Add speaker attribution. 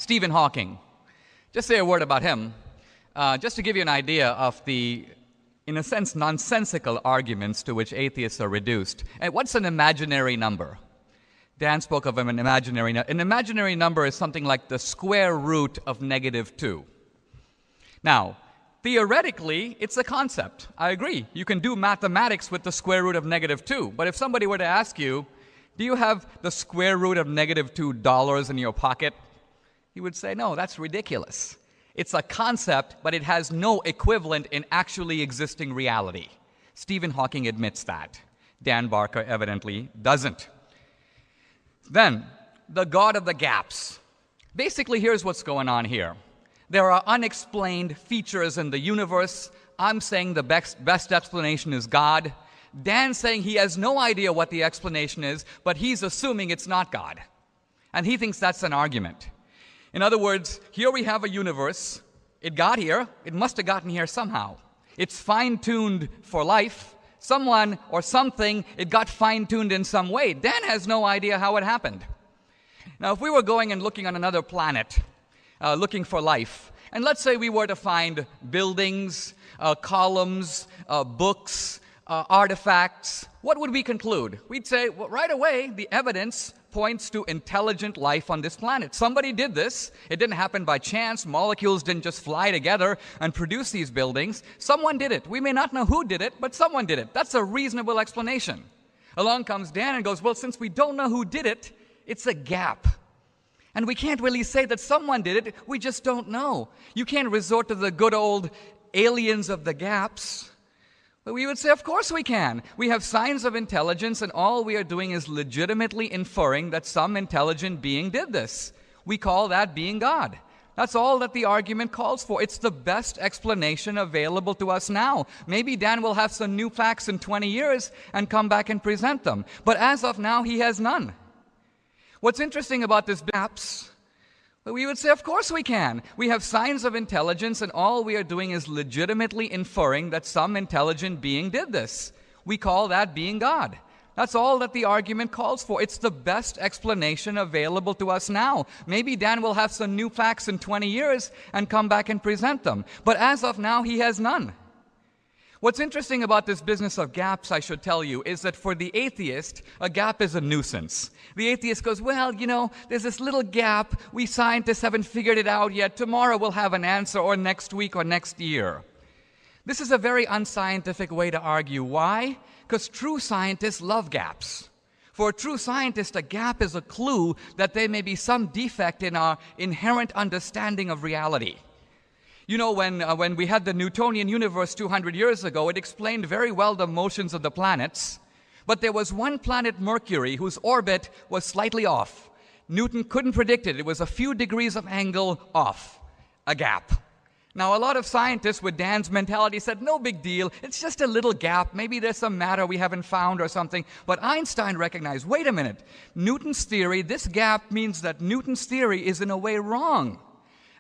Speaker 1: Stephen Hawking. Just say a word about him, just to give you an idea of the, in a sense, nonsensical arguments to which atheists are reduced. And what's an imaginary number? Dan spoke of an imaginary number. An imaginary number is something like the square root of -2. Now, theoretically, it's a concept. I agree. You can do mathematics with the square root of -2. But if somebody were to ask you, do you have the square root of -$2 in your pocket? You would say, no, that's ridiculous. It's a concept, but it has no equivalent in actually existing reality. Stephen Hawking admits that. Dan Barker evidently doesn't. Then, the God of the gaps. Basically, here's what's going on here. There are unexplained features in the universe. I'm saying the best explanation is God. Dan's saying he has no idea what the explanation is, but he's assuming it's not God. And he thinks that's an argument. In other words, here we have a universe. It got here. It must have gotten here somehow. It's fine-tuned for life. Someone or something, it got fine-tuned in some way. Dan has no idea how it happened. Now, if we were going and looking on another planet, looking for life, and let's say we were to find buildings, columns, books, artifacts, what would we conclude? We'd say, well, right away, the evidence points to intelligent life on this planet. Somebody did this. It didn't happen by chance. Molecules didn't just fly together and produce these buildings. Someone did it. We may not know who did it, but someone did it. That's a reasonable explanation. Along comes Dan and goes, well, since we don't know who did it, it's a gap. And we can't really say that someone did it. We just don't know. You can't resort to the good old aliens of the gaps. But we would say, of course we can. We have signs of intelligence, and all we are doing is legitimately inferring that some intelligent being did this. We call that being God. That's all that the argument calls for. It's the best explanation available to us now. Maybe Dan will have some new facts in 20 years and come back and present them. But as of now, he has none. What's interesting about this gaps, well, we would say, of course we can. We have signs of intelligence, and all we are doing is legitimately inferring that some intelligent being did this. We call that being God. That's all that the argument calls for. It's the best explanation available to us now. Maybe Dan will have some new facts in 20 years and come back and present them. But as of now, he has none. What's interesting about this business of gaps, I should tell you, is that for the atheist, a gap is a nuisance. The atheist goes, well, you know, there's this little gap. We scientists haven't figured it out yet. Tomorrow we'll have an answer, or next week or next year. This is a very unscientific way to argue. Why? Because true scientists love gaps. For a true scientist, a gap is a clue that there may be some defect in our inherent understanding of reality. You know, when we had the Newtonian universe 200 years ago, it explained very well the motions of the planets. But there was one planet, Mercury, whose orbit was slightly off. Newton couldn't predict it. It was a few degrees of angle off. A gap. Now, a lot of scientists with Dan's mentality said, no big deal. It's just a little gap. Maybe there's some matter we haven't found or something. But Einstein recognized, wait a minute. Newton's theory, this gap means that Newton's theory is in a way wrong.